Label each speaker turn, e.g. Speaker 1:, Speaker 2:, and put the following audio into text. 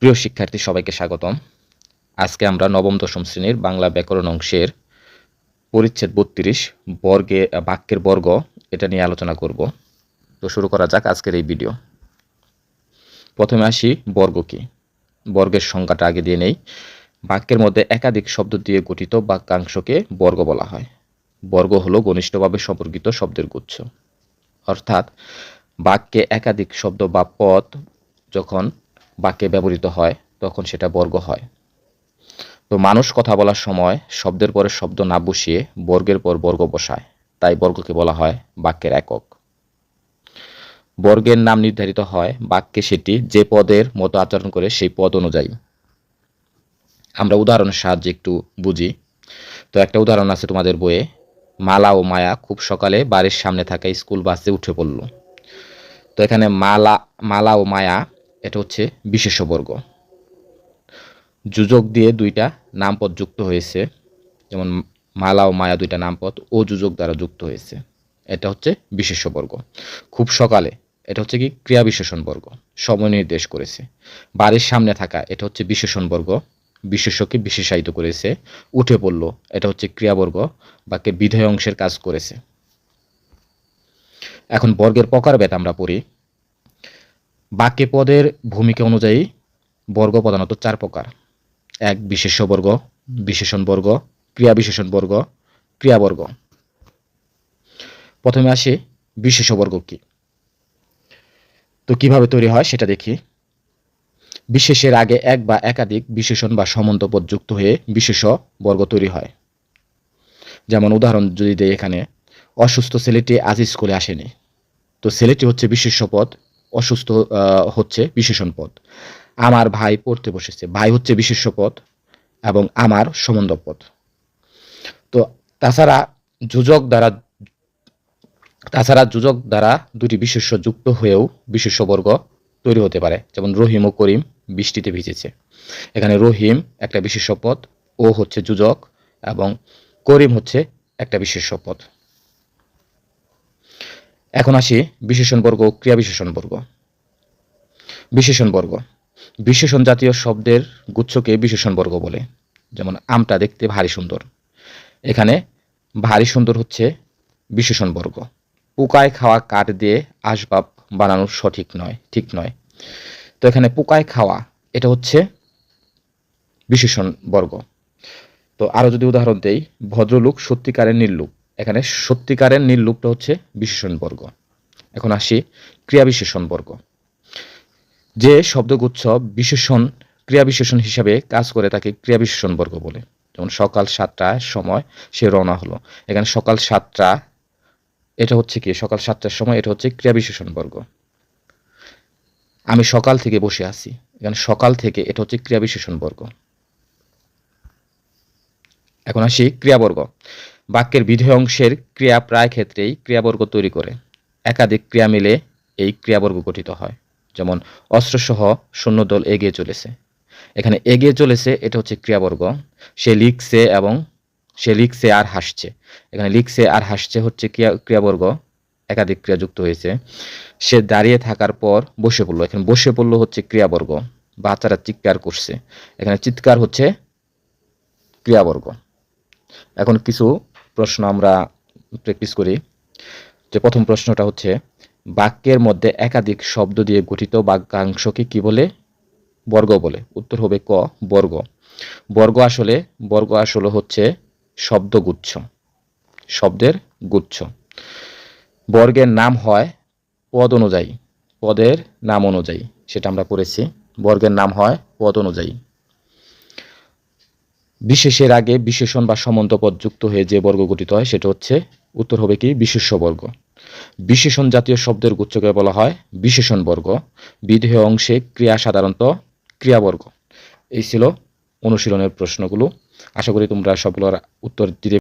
Speaker 1: প্রিয় শিক্ষার্থী সবাইকে স্বাগতম। আজকে আমরা নবম দশম শ্রেণীর বাংলা ব্যাকরণ অংশের পরিচ্ছেদ ৩২ বাক্যের বর্গ এটা নিয়ে আলোচনা করব। তো শুরু করা যাক আজকের এই ভিডিও। প্রথমে আসি বর্গ কি। বর্গের সংজ্ঞাটা আগে দিয়ে নেই। বাক্যের মধ্যে একাধিক শব্দ দিয়ে গঠিত বাক্যাংশকে বর্গ বলা হয়। বর্গ হলো ঘনিষ্ঠভাবে সম্পর্কিত শব্দের গুচ্ছ। অর্থাৎ বাক্যে একাধিক শব্দ বা পদ যখন বাক্যে ব্যবহৃত হয় তখন সেটা বর্গ হয়। তো মানুষ কথা বলার সময় শব্দের পরে শব্দ না বসিয়ে বর্গের পর বর্গ বসায়, তাই বর্গকে বলা হয় বাক্যের একক। বর্গের নাম নির্ধারিত হয় বাক্যে সেটি যে পদের মতো আচরণ করে সেই পদ অনুযায়ী। আমরা উদাহরণের সাহায্যে একটু বুঝি। তো একটা উদাহরণ আছে তোমাদের বইয়ে, মালা ও মায়া খুব সকালে বাড়ির সামনে থাকা স্কুল বাসে উঠে পড়ল। তো এখানে মালা ও মায়া এটা হচ্ছে বিশেষ্য বর্গ। যোজক দিয়ে দুইটা নামপদ যুক্ত হয়েছে, যেমন মালা ও মায়া দুইটা নামপদ ও যোজক দ্বারা যুক্ত হয়েছে, এটা হচ্ছে বিশেষ্য বর্গ। খুব সকালে এটা হচ্ছে কি ক্রিয়া বিশেষণ বর্গ, সময় নির্দেশ করেছে। বাড়ির সামনে থাকা এটা হচ্ছে বিশেষণ বর্গ, বিশেষ্যকে বিশেষায়িত করেছে। উঠে পড়ল এটা হচ্ছে ক্রিয়াবর্গ, বাক্যের বিধেয় অংশের কাজ করেছে। এখন বর্গের প্রকারভেদ আমরা পড়ি। বাক্যে পদের ভূমিকা অনুযায়ী বর্গ প্রধানত 4 প্রকার। 1 বিশেষ্য বর্গ, বিশেষণ বর্গ, ক্রিয়া বিশেষণ বর্গ, ক্রিয়াবর্গ। প্রথমে আসি বিশেষ্য বর্গ কি। তো কিভাবে তৈরি হয় সেটা দেখি। বিশেষের আগে এক বা একাধিক বিশেষণ বা সম্বন্ধপদ যুক্ত হয়ে বিশেষ্য বর্গ তৈরি হয়। যেমন উদাহরণ যদি দেই, এখানে অসুস্থ ছেলেটি আজ স্কুলে আসেনি। তো ছেলেটি হচ্ছে বিশেষ্য পদ, অসুস্থ হচ্ছে বিশেষণ পদ। আমার ভাই পড়তে বসেছে, ভাই হচ্ছে বিশেষ্য পদ এবং আমার সম্বন্ধ পদ। তো তাছাড়া যোজক দ্বারা দুটি বিশেষ্য যুক্ত হয়েও বিশেষ্য বর্গ তৈরি হতে পারে। যেমন রহিম ও করিম বৃষ্টিতে ভিজেছে। এখানে রহিম একটা বিশেষ্য পদ, ও হচ্ছে যোজক এবং করিম হচ্ছে একটা বিশেষ্য পদ। এখন আসি বিশেষণ বর্গ ও ক্রিয়া বিশেষণ বর্গ। বিশেষণ বর্গ বিশেষণ জাতীয় শব্দের গুচ্ছকে বিশেষণ বর্গ বলে। যেমন আমটা দেখতে ভারী সুন্দর, এখানে ভারী সুন্দর হচ্ছে বিশেষণ বর্গ। পোকায় খাওয়া কাঠ দিয়ে আসবাব বানানো ঠিক নয়। তো এখানে পোকায় খাওয়া এটা হচ্ছে বিশেষণ বর্গ। তো আরো যদি উদাহরণ দেই, ভদ্রলোক সত্যিকারের নির্লোক, এখানে সত্যিকারের নির্লোকটা হচ্ছে বিশেষণ বর্গ। এখন আসি ক্রিয়া বিশেষণ বর্গ। যে শব্দগুচ্ছ বিশেষণ ক্রিয়া বিশেষণ হিসাবে কাজ করে তাকে ক্রিয়া বিশেষণ বর্গ বলে। যেমন সকাল 7টার সময় সে রওনা হলো, এখানে সকাল 7টা এটা হচ্ছে কি সকাল 7টার সময়, এটা হচ্ছে ক্রিয়া বিশেষণ বর্গ। আমি সকাল থেকে বসে আছি, এখানে সকাল থেকে এটা হচ্ছে ক্রিয়া বিশেষণ বর্গ। এখন আসি ক্রিয়াবর্গ। বাক্যের বিধেয় অংশের ক্রিয়া প্রায় ক্ষেত্রেই ক্রিয়াবর্গ তৈরি করে। একাধিক ক্রিয়া মিলে এই ক্রিয়াবর্গ গঠিত হয়। যেমন অস্ত্রসহ সৈন্যদল এগিয়ে চলেছে, এখানে এগিয়ে চলেছে এটা হচ্ছে ক্রিয়াবর্গ। সে লিখছে আর হাসছে, এখানে লিখছে আর হাসছে হচ্ছে ক্রিয়াবর্গ, একাধিক ক্রিয়া যুক্ত হয়েছে। সে দাঁড়িয়ে থাকার পর বসে পড়লো, এখানে বসে পড়লো হচ্ছে ক্রিয়াবর্গ। বাচ্চারা চিৎকার করছে, এখানে চিৎকার হচ্ছে ক্রিয়াবর্গ। এখন কিছু প্রশ্ন আমরা প্র্যাকটিস করি। যে প্রথম প্রশ্নটা হচ্ছে, বাক্যের মধ্যে একাধিক শব্দ দিয়ে গঠিত বাক্যাংশকে কি বলে? বর্গ বলে। উত্তর হবে ক, বর্গ। বর্গ আসলে হচ্ছে শব্দগুচ্ছ, শব্দের গুচ্ছ। বর্গের নাম হয় পদের নাম অনুযায়ী, সেটা আমরা পড়েছি। বর্গের নাম হয় পদ অনুযায়ী। বিশেষের আগে বিশেষণ বা সম্বন্ধপদ যুক্ত হয়ে যে বর্গ গঠিত হয় সেটা হচ্ছে, উত্তর হবে কি বিশেষ্য বর্গ। বিশেষণ জাতীয় শব্দের গুচ্ছকে বলা হয় বিশেষণ বর্গ। বিধেয় অংশে ক্রিয়া সাধারণত ক্রিয়াবর্গ। এই ছিল অনুশীলনের প্রশ্নগুলো। আশা করি তোমরা সবগুলোর উত্তর দিতে